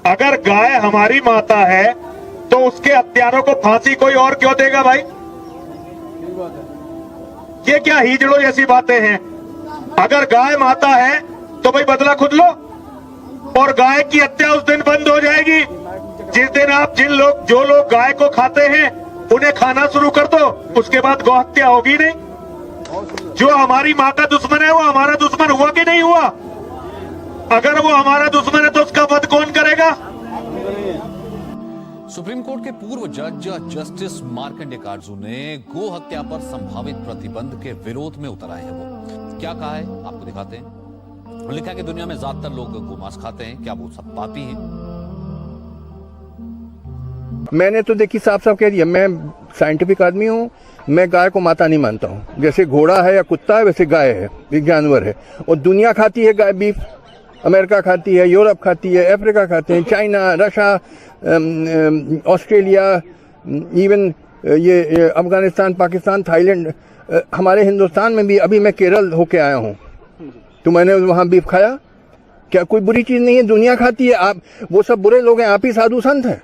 अगर गाय हमारी माता है तो उसके हत्यारों को फांसी कोई और क्यों देगा भाई? ये क्या हीजड़ों जैसी बातें हैं? अगर गाय माता है तो भाई बदला खुद लो, और गाय की हत्या उस दिन बंद हो जाएगी जिस दिन आप जो लोग गाय को खाते हैं उन्हें खाना शुरू कर दो, उसके बाद गौ हत्या होगी नहीं। जो हमारी माँ का दुश्मन है वो हमारा दुश्मन हुआ कि नहीं हुआ? अगर वो हमारा दुश्मन है तो उसका वध कौन करेगा? सुप्रीम कोर्ट के पूर्व जज जस्टिस मार्कंडेय काटजू ने गो हत्या पर संभावित प्रतिबंध के विरोध में उतर आए हैं। वो क्या कहा है आपको दिखाते हैं। लिखा है कि दुनिया में ज्यादातर लोग गोमांस खाते हैं, क्या वो सब पापी हैं? मैंने तो देखी साफ साफ कह दिया, मैं साइंटिफिक आदमी हूँ, मैं गाय को माता नहीं मानता हूँ। जैसे घोड़ा है या कुत्ता है वैसे गाय है, एक जानवर है, और दुनिया खाती है गाय बीफ। अमेरिका खाती है, यूरोप खाती है, अफ्रीका खाते हैं, चाइना, रशिया, ऑस्ट्रेलिया, इवन ये अफगानिस्तान, पाकिस्तान, थाईलैंड, हमारे हिंदुस्तान में भी। अभी मैं केरल होके आया हूँ तो मैंने वहाँ बीफ खाया। क्या कोई बुरी चीज़ नहीं है? दुनिया खाती है। आप वो सब बुरे लोग हैं, आप ही साधु संत हैं।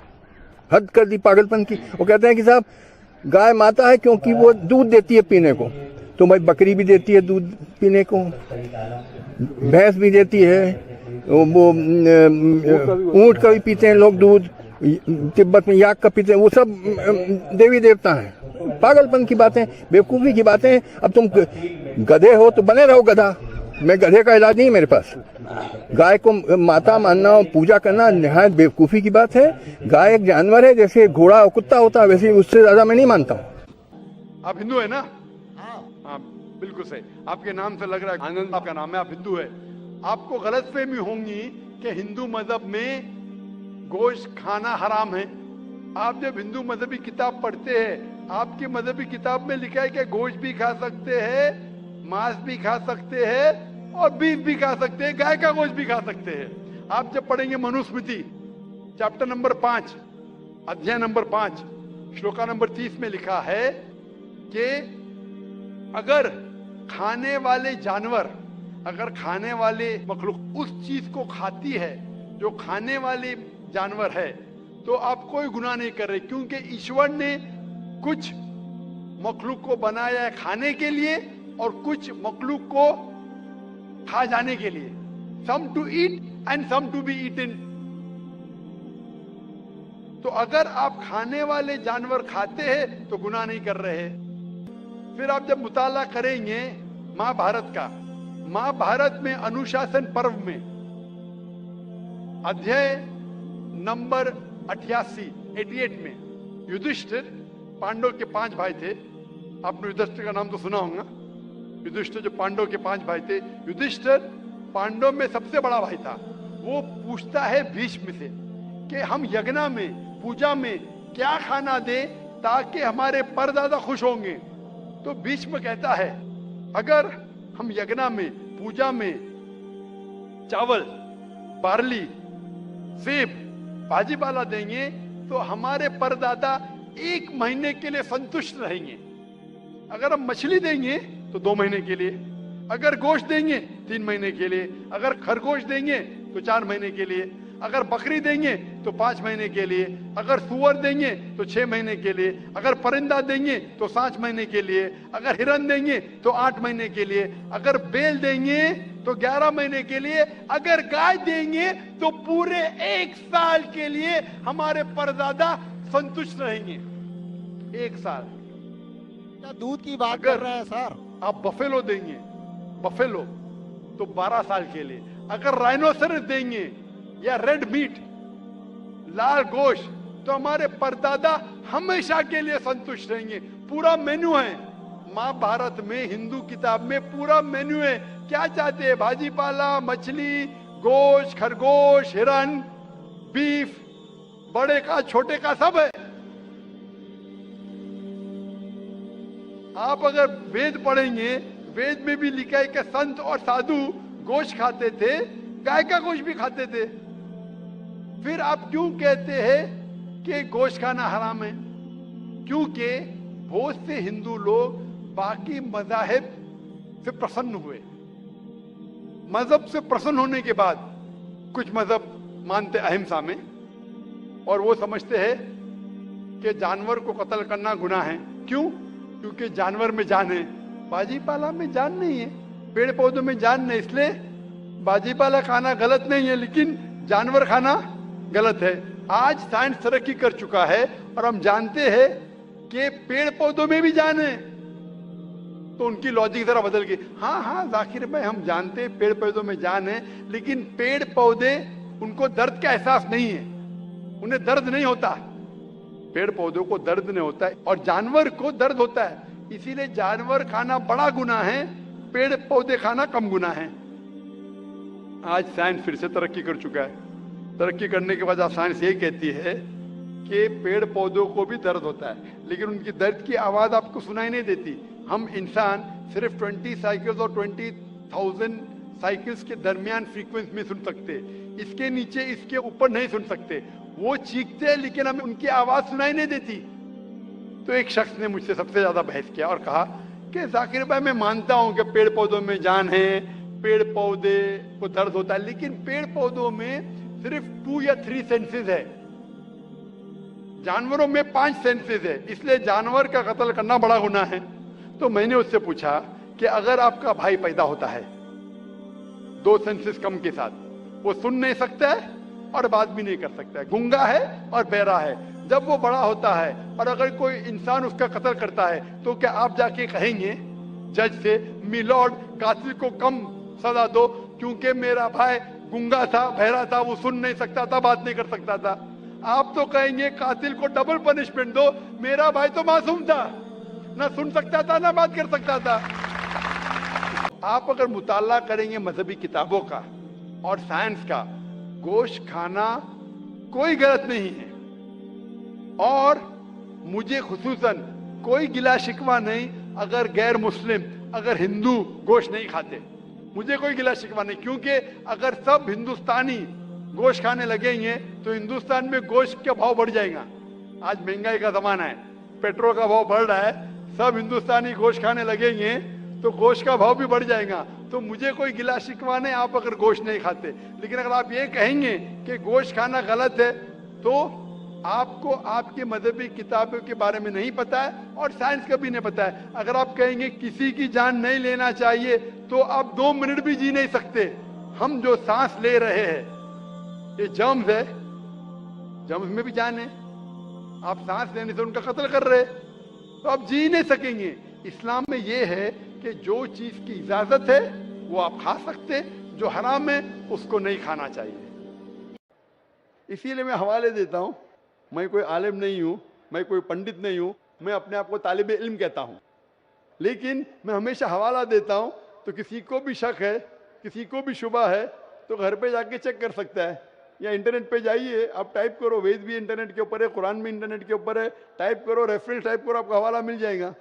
हद कर दी पागलपन की। वो कहते हैं कि साहब गाय माता है क्योंकि वो दूध देती है पीने को, तो भाई बकरी भी देती है दूध पीने को, भैंस भी देती है, वो ऊंट का भी पीते हैं लोग दूध, तिब्बत में याक का पीते हैं, वो सब देवी देवता हैं। पागलपन की बातें, बेवकूफ़ी की बातें। अब तुम गधे हो तो बने रहो गधा, मैं गधे का इलाज नहीं मेरे पास। गाय को माता मानना और पूजा करना निहायत बेवकूफ़ी की बात है। गाय एक जानवर है, जैसे घोड़ा और कुत्ता होता है वैसे, उससे ज़्यादा मैं नहीं मानता हूँ। आप हिंदू है ना? हाँ, बिल्कुल सही। आपके नाम से लग रहा है आनंद आपका नाम है, आप हिंदू है। आपको गलतफहमी होंगी कि हिंदू मजहब में गोश्त खाना हराम है। आप जब हिंदू मजहबी किताब पढ़ते हैं, आपकी मजहबी किताब में लिखा है कि गोश्त भी खा सकते हैं, मांस भी खा सकते हैं और बीफ भी खा सकते हैं, गाय का गोश्त भी खा सकते हैं। आप जब पढ़ेंगे मनुस्मृति चैप्टर नंबर 5 अध्याय नंबर 5 श्लोका नंबर 30 में लिखा है कि अगर खाने वाले जानवर, अगर खाने वाले मखलूक उस चीज को खाती है जो खाने वाले जानवर है, तो आप कोई गुनाह नहीं कर रहे, क्योंकि ईश्वर ने कुछ मखलूक को बनाया है खाने के लिए और कुछ मखलूक को खा जाने के लिए। Some to eat and some to be eaten. तो अगर आप खाने वाले जानवर खाते हैं तो गुनाह नहीं कर रहे। फिर आप जब मुताला करेंगे महाभारत का, महाभारत में अनुशासन पर्व में अध्याय नंबर 88 में युधिष्ठिर, पांडव के 5 भाई थे। आपने युधिष्ठिर का नाम तो सुना होगा। युधिष्ठिर जो पांडव के 5 भाई थे, युधिष्ठिर पांडव में सबसे बड़ा भाई था। वो पूछता है भीष्म से कि हम यज्ञ में, पूजा में क्या खाना दे ताकि हमारे परदादा खुश होंगे। तो भीष्म कहता है अगर हम यज्ञ में, पूजा में चावल, बार्ली, सेब, भाजी पाला देंगे तो हमारे परदादा 1 महीने के लिए संतुष्ट रहेंगे। अगर हम मछली देंगे तो 2 महीने के लिए, अगर गोश्त देंगे 3 महीने के लिए, अगर खरगोश देंगे तो 4 महीने के लिए, अगर बकरी देंगे तो 5 महीने के लिए, अगर सुअर देंगे तो 6 महीने के लिए, अगर परिंदा देंगे तो 7 महीने के लिए, अगर हिरन देंगे तो 8 महीने के लिए, अगर बैल देंगे तो 11 महीने के लिए, अगर गाय देंगे तो पूरे 1 साल के लिए हमारे परदादा संतुष्ट रहेंगे। 1 साल। क्या दूध की बात कर रहे हैं सर? आप बफेलो देंगे, बफेलो तो 12 साल के लिए, अगर राइनोसरस देंगे या रेड मीट, लाल गोश्त, तो हमारे परदादा हमेशा के लिए संतुष्ट रहेंगे। पूरा मेन्यू है महाभारत में, हिंदू किताब में पूरा मेन्यू है। क्या चाहते हैं? भाजी पाला, मछली, गोश्त, खरगोश, हिरन, बीफ, बड़े का छोटे का सब है। आप अगर वेद पढ़ेंगे, वेद में भी लिखा है कि संत और साधु गोश्त खाते थे, गाय का गोश्त भी खाते थे। फिर आप क्यों कहते हैं कि गोश्त खाना हराम है? क्योंकि बहुत से हिंदू लोग बाकी मज़ाहिब से प्रसन्न हुए। मजहब से प्रसन्न होने के बाद कुछ मजहब मानते अहिंसा में, और वो समझते हैं कि जानवर को कत्ल करना गुनाह है। क्यों? क्योंकि जानवर में जान है, बाजी पाला में जान नहीं है, पेड़ पौधों में जान नहीं, इसलिए बाजी पाला खाना गलत नहीं है, लेकिन जानवर खाना गलत है। आज साइंस तरक्की कर चुका है और हम जानते हैं कि पेड़ पौधों में भी जान है, तो उनकी लॉजिक जरा बदल गई। हाँ जाकिर भाई, हम जानते हैं पेड़ पौधों में जान है, लेकिन पेड़ पौधे उनको दर्द का एहसास नहीं है, उन्हें दर्द नहीं होता। पेड़ पौधों को दर्द नहीं होता है और जानवर को दर्द होता है, इसीलिए जानवर खाना बड़ा गुनाह है, पेड़ पौधे खाना कम गुनाह है। आज साइंस फिर से तरक्की कर चुका है। तरक्की करने के बाद साइंस ये कहती है कि पेड़ पौधों को भी दर्द होता है, लेकिन उनकी दर्द की आवाज आपको सुनाई नहीं देती। हम इंसान सिर्फ 20 साइकिल्स और 20,000 साइकिल्स के दरमियान फ्रीक्वेंसी में सुन सकते, इसके नीचे इसके ऊपर नहीं सुन सकते। वो चीखते हैं लेकिन हमें उनकी आवाज सुनाई नहीं देती। तो एक शख्स ने मुझसे सबसे ज्यादा बहस किया और कहा कि जाकिर भाई, मैं मानता हूं कि पेड़ पौधों में जान है, पेड़ पौधे को दर्द होता है, लेकिन पेड़ पौधों में सिर्फ 2 या 3 सेंसेस है, जानवरों में 5 सेंसेस है, इसलिए जानवर का कत्ल करना बड़ा गुनाह है। तो मैंने उससे पूछा कि अगर आपका भाई पैदा होता है 2 सेंसेस कम के साथ, वो सुन नहीं सकता है और बात भी नहीं कर सकता है, गूंगा है और बहरा है, जब वो बड़ा होता है और अगर कोई इंसान उसका कत्ल करता है, तो क्या आप जाके कहेंगे जज से, मिलॉर्ड कातिल को कम सजा दो क्योंकि मेरा भाई गूंगा था, बहरा था, वो सुन नहीं सकता था, बात नहीं कर सकता था? आप तो कहेंगे कातिल को डबल पनिशमेंट दो, मेरा भाई तो मासूम था, ना सुन सकता था ना बात कर सकता था। आप अगर मुताला करेंगे मजहबी किताबों का और साइंस का, गोश्त खाना कोई गलत नहीं है और मुझे खुसूसन कोई गिला शिकवा नहीं अगर गैर मुस्लिम, अगर हिंदू गोश्त नहीं खाते, मुझे कोई गिला शिकवा नहीं, क्योंकि अगर सब हिंदुस्तानी गोश्त खाने लगेंगे तो हिंदुस्तान में गोश्त का भाव बढ़ जाएगा। आज महंगाई का जमाना है, पेट्रोल का भाव बढ़ रहा है, सब हिंदुस्तानी गोश्त खाने लगेंगे तो गोश्त का भाव भी बढ़ जाएगा। तो मुझे कोई गिला शिकवा नहीं आप अगर गोश्त नहीं खाते, लेकिन अगर आप ये कहेंगे कि गोश्त खाना गलत है तो आपको आपके मजहबी किताबों के बारे में नहीं पता है और साइंस का भी नहीं पता है। अगर आप कहेंगे किसी की जान नहीं लेना चाहिए तो आप 2 मिनट भी जी नहीं सकते। हम जो सांस ले रहे हैं ये जर्म्स है, जर्म्स में भी जान है, आप सांस लेने से उनका कत्ल कर रहे तो आप जी नहीं सकेंगे। इस्लाम में ये है कि जो चीज की इजाजत है वो आप खा सकते, जो हराम है उसको नहीं खाना चाहिए। इसीलिए मैं हवाले देता हूं, मैं कोई आलिम नहीं हूं, मैं कोई पंडित नहीं हूं, मैं अपने आप को तालिबे इल्म कहता हूं, लेकिन मैं हमेशा हवाला देता हूं। तो किसी को भी शक है, किसी को भी शुबा है तो घर पे जाके चेक कर सकता है, या इंटरनेट पे जाइए, आप टाइप करो, वेद भी इंटरनेट के ऊपर है, कुरान भी इंटरनेट के ऊपर है, टाइप करो, रेफरेंस टाइप करो, आपको हवाला मिल जाएगा।